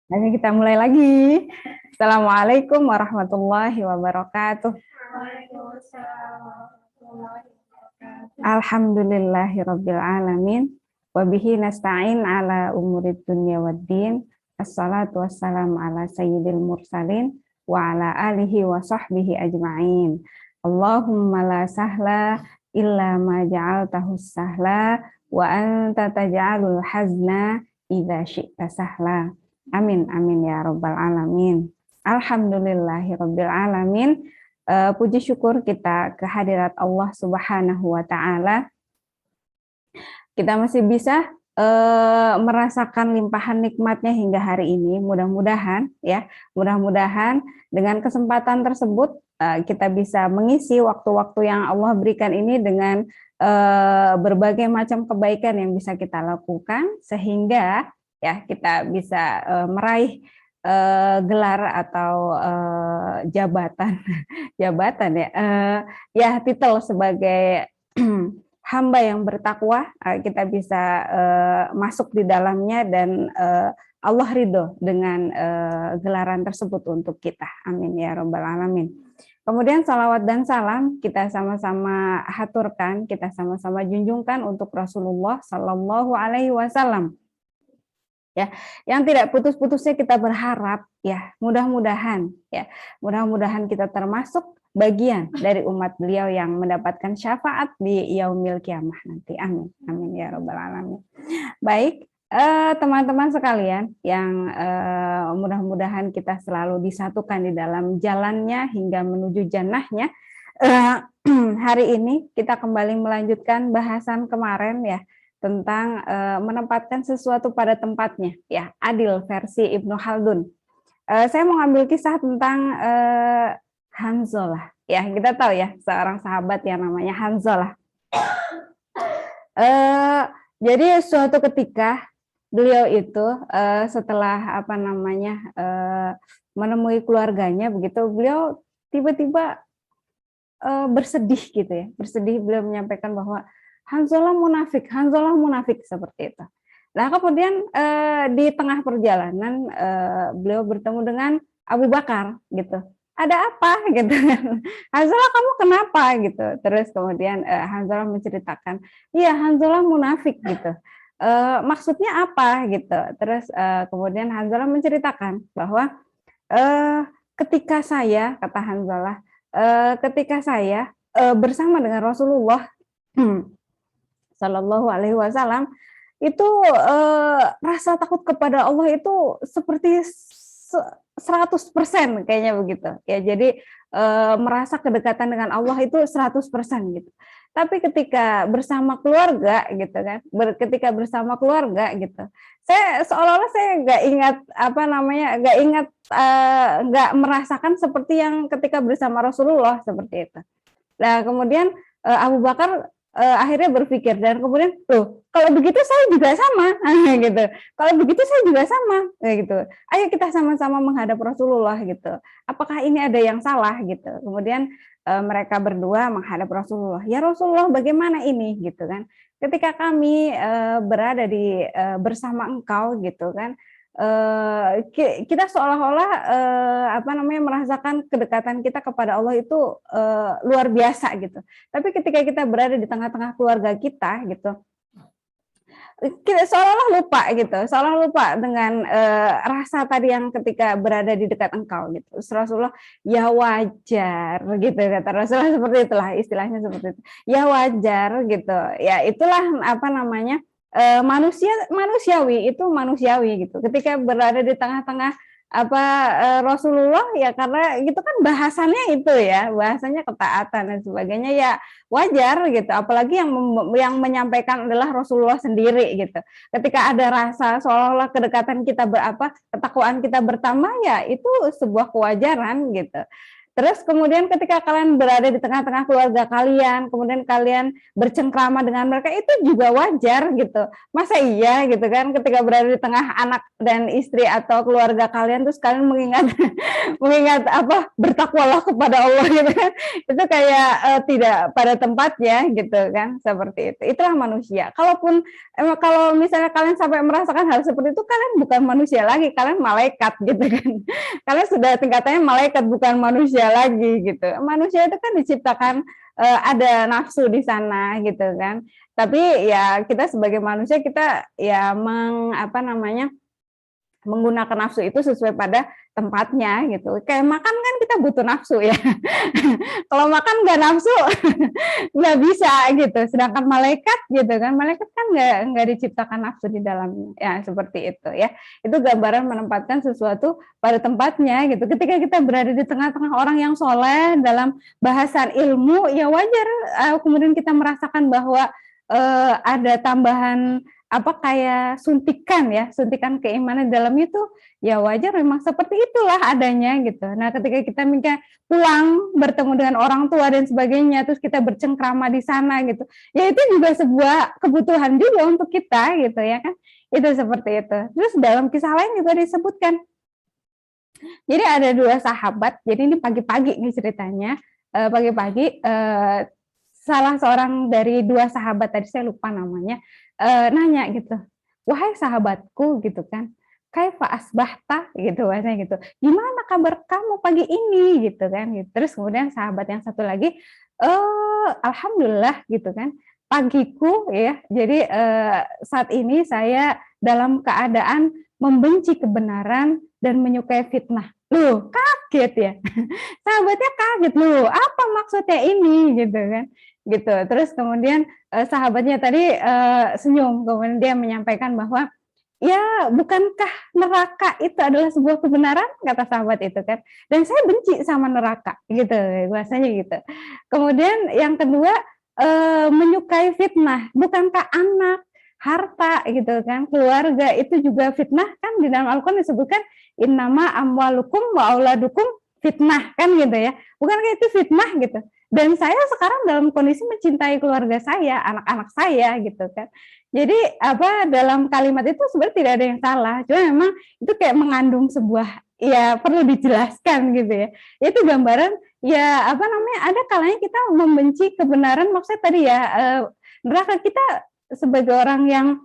Ayo kita mulai lagi. Assalamualaikum warahmatullahi wabarakatuh. Alhamdulillahirabbil alamin. Wa bihi nasta'in ala umurid dunya waddin. Assalatu wassalamu ala sayyidil mursalin wa ala alihi wa sahbihi ajma'in. Allahumma la sahla illa ma ja'altahu sahla wa anta taj'alul hazna idza syi'ta sahla. Amin amin ya rabbal alamin. Alhamdulillahirabbil alamin. Puji syukur kita kehadirat Allah Subhanahu wa taala. Kita masih bisa merasakan limpahan nikmatnya hingga hari ini. Mudah-mudahan ya, mudah-mudahan dengan kesempatan tersebut kita bisa mengisi waktu-waktu yang Allah berikan ini dengan berbagai macam kebaikan yang bisa kita lakukan sehingga ya kita bisa meraih gelar atau jabatan jabatan ya titel sebagai hamba yang bertakwa, kita bisa masuk di dalamnya dan Allah ridho dengan gelaran tersebut untuk kita. Amin ya rabbal alamin. Kemudian salawat dan salam kita sama-sama haturkan, kita sama-sama junjungkan untuk Rasulullah Sallallahu Alaihi Wasallam. Ya, yang tidak putus-putusnya kita berharap ya, mudah-mudahan kita termasuk bagian dari umat beliau yang mendapatkan syafaat di yaumil kiamah nanti. Amin. Amin ya rabbal alamin. Baik, teman-teman sekalian yang mudah-mudahan kita selalu disatukan di dalam jalannya hingga menuju jannahnya. Hari ini kita kembali melanjutkan bahasan kemarin ya tentang menempatkan sesuatu pada tempatnya, ya, adil versi Ibnu Khaldun. Saya mau ngambil kisah tentang Hanzalah. Ya, kita tahu ya, seorang sahabat yang namanya Hanzalah. Jadi suatu ketika beliau itu setelah menemui keluarganya begitu, beliau tiba-tiba bersedih gitu ya, bersedih. Beliau menyampaikan bahwa Hanzalah munafik seperti itu. Nah kemudian di tengah perjalanan beliau bertemu dengan Abu Bakar gitu. Ada apa gitu kan? Hanzalah kamu kenapa gitu? Terus kemudian Hanzalah menceritakan, iya Hanzalah munafik gitu. Maksudnya apa gitu? Terus kemudian Hanzalah menceritakan bahwa ketika saya, kata Hanzalah, ketika saya bersama dengan Rasulullah Sallallahu Alaihi Wasallam itu rasa takut kepada Allah itu seperti 100% kayaknya begitu ya. Jadi merasa kedekatan dengan Allah itu 100% gitu. Tapi ketika bersama keluarga gitu kan, ketika bersama keluarga gitu, saya seolah-olah saya nggak merasakan seperti yang ketika bersama Rasulullah seperti itu. Nah kemudian Abu Bakar akhirnya berpikir dan kemudian tuh kalau begitu saya juga sama gitu, kalau begitu saya juga sama gitu, ayo kita sama-sama menghadap Rasulullah gitu, apakah ini ada yang salah gitu. Kemudian mereka berdua menghadap Rasulullah, ya Rasulullah bagaimana ini gitu kan, ketika kami berada di bersama engkau gitu kan, kita seolah-olah merasakan kedekatan kita kepada Allah itu luar biasa gitu. Tapi ketika kita berada di tengah-tengah keluarga kita gitu, kita seolah lupa dengan rasa tadi yang ketika berada di dekat engkau gitu. Rasulullah, ya wajar gitu kata Rasulullah, seperti itulah istilahnya seperti itu. Ya wajar gitu. Ya itulah manusiawi gitu. Ketika berada di tengah-tengah Rasulullah ya, karena gitu kan bahasanya itu ya, bahasanya ketaatan dan sebagainya, ya wajar gitu. Apalagi yang menyampaikan adalah Rasulullah sendiri gitu. Ketika ada rasa seolah-olah kedekatan kita ketakwaan kita bertambah, ya itu sebuah kewajaran gitu. Terus kemudian ketika kalian berada di tengah-tengah keluarga kalian, kemudian kalian bercengkrama dengan mereka, itu juga wajar gitu. Masa iya gitu kan, ketika berada di tengah anak dan istri atau keluarga kalian, terus kalian mengingat mengingat apa, bertakwalah kepada Allah gitu kan, itu kayak tidak pada tempatnya gitu kan, seperti itu. Itulah manusia. Kalau misalnya kalian sampai merasakan hal seperti itu, kalian bukan manusia lagi, kalian malaikat gitu kan. Kalian sudah tingkatannya malaikat, bukan manusia lagi gitu. Manusia itu kan diciptakan ada nafsu di sana gitu kan. Tapi ya kita sebagai manusia, kita ya menggunakan nafsu itu sesuai pada tempatnya gitu. Kayak makan kan kita butuh nafsu ya. Kalau makan nggak nafsu nggak bisa gitu. Sedangkan malaikat gitu kan, malaikat kan nggak diciptakan nafsu di dalamnya. Ya seperti itu ya. Itu gambaran menempatkan sesuatu pada tempatnya gitu. Ketika kita berada di tengah-tengah orang yang soleh dalam bahasan ilmu, ya wajar kemudian kita merasakan bahwa ada tambahan kayak suntikan keimanan dalam itu, ya wajar, memang seperti itulah adanya gitu. Nah, ketika kita pulang bertemu dengan orang tua dan sebagainya, terus kita bercengkrama di sana gitu, ya itu juga sebuah kebutuhan juga untuk kita gitu ya kan, itu seperti itu. Terus dalam kisah lain juga disebutkan, jadi ada 2 sahabat, jadi ini pagi-pagi nih ceritanya, pagi-pagi salah seorang dari 2 sahabat tadi, saya lupa namanya, nanya gitu, "Wahai sahabatku," gitu kan, "kaifa asbahta?" gitu bahasanya gitu, "Gimana kabar kamu pagi ini?" gitu kan, gitu. Terus kemudian sahabat yang satu lagi, "Alhamdulillah," gitu kan, "pagiku ya, jadi saat ini saya dalam keadaan membenci kebenaran dan menyukai fitnah." Loh, kaget ya. Sahabatnya kaget, "Loh, apa maksudnya ini?" gitu kan. Gitu. Terus kemudian sahabatnya tadi senyum, kemudian dia menyampaikan bahwa, "Ya, bukankah neraka itu adalah sebuah kebenaran?" kata sahabat itu kan. "Dan saya benci sama neraka." gitu, bahasanya gitu. Kemudian yang kedua, menyukai fitnah, bukankah anak, harta gitu kan, keluarga itu juga fitnah, kan di dalam Al-Qur'an disebutkan, "Innama amwalukum wa auladukum fitnah," kan gitu ya. Bukankah itu fitnah gitu? Dan saya sekarang dalam kondisi mencintai keluarga saya, anak-anak saya gitu kan. Jadi dalam kalimat itu sebenarnya tidak ada yang salah, cuma memang itu kayak mengandung sebuah, ya perlu dijelaskan gitu ya. Itu gambaran ya ada kalanya kita membenci kebenaran, maksudnya tadi ya neraka. Kita sebagai orang yang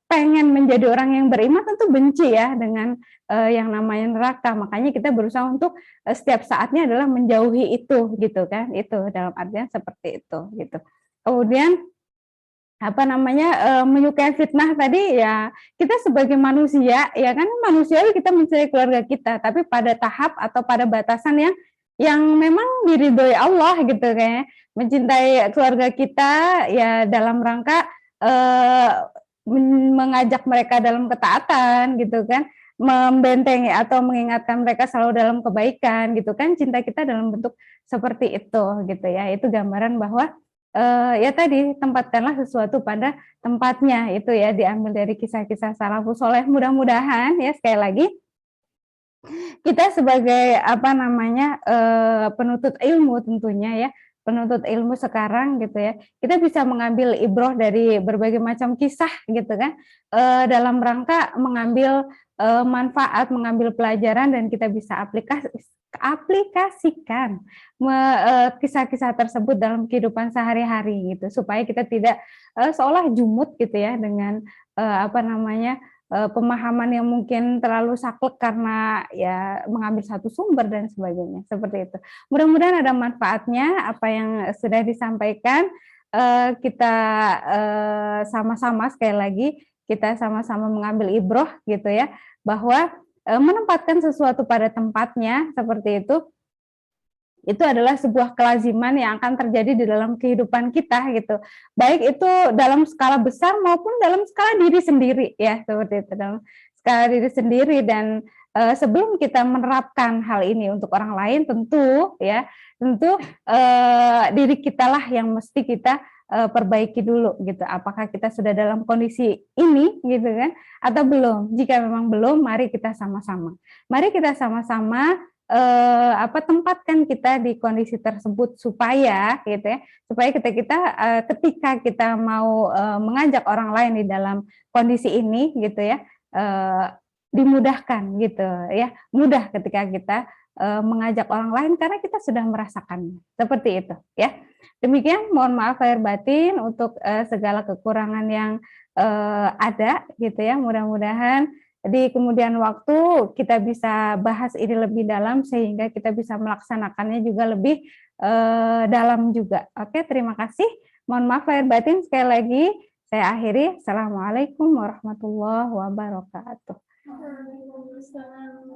pengen menjadi orang yang beriman tentu benci ya dengan yang namanya neraka. Makanya kita berusaha untuk setiap saatnya adalah menjauhi itu gitu kan. Itu dalam artian seperti itu gitu. Kemudian menyukai fitnah tadi, ya kita sebagai manusia ya kan, manusiawi kita mencari keluarga kita, tapi pada tahap atau pada batasan yang memang diridhoi Allah gitu kayak mencintai keluarga kita ya dalam rangka mengajak mereka dalam ketaatan gitu kan, membentengi atau mengingatkan mereka selalu dalam kebaikan gitu kan, cinta kita dalam bentuk seperti itu gitu ya. Itu gambaran bahwa ya tadi, tempatkanlah sesuatu pada tempatnya, itu ya diambil dari kisah-kisah salafus saleh. Mudah-mudahan ya, sekali lagi kita sebagai penuntut ilmu tentunya ya, penuntut ilmu sekarang gitu ya, kita bisa mengambil ibroh dari berbagai macam kisah gitu kan, dalam rangka mengambil manfaat, mengambil pelajaran, dan kita bisa aplikasikan kisah-kisah tersebut dalam kehidupan sehari-hari gitu, supaya kita tidak seolah jumut gitu ya dengan pemahaman yang mungkin terlalu saklek karena ya mengambil satu sumber dan sebagainya, seperti itu. Mudah-mudahan ada manfaatnya apa yang sudah disampaikan. Kita sama-sama, sekali lagi kita sama-sama mengambil ibroh gitu ya, bahwa menempatkan sesuatu pada tempatnya seperti itu adalah sebuah kelaziman yang akan terjadi di dalam kehidupan kita gitu. Baik itu dalam skala besar maupun dalam skala diri sendiri ya, seperti itu, dalam skala diri sendiri. Dan sebelum kita menerapkan hal ini untuk orang lain, tentu diri kita lah yang mesti kita perbaiki dulu gitu. Apakah kita sudah dalam kondisi ini gitu kan atau belum? Jika memang belum, mari kita sama-sama tempatkan kita di kondisi tersebut supaya gitu ya, supaya ketika kita mau mengajak orang lain di dalam kondisi ini gitu ya, dimudahkan gitu ya, mudah ketika kita mengajak orang lain karena kita sudah merasakannya. Seperti itu ya. Demikian, mohon maaf lahir batin untuk segala kekurangan yang ada gitu ya. Mudah-mudahan di kemudian waktu kita bisa bahas ini lebih dalam sehingga kita bisa melaksanakannya juga lebih dalam juga. Oke, terima kasih. Mohon maaf lahir batin sekali lagi. Saya akhiri. Assalamualaikum warahmatullahi wabarakatuh. Waalaikumsalam.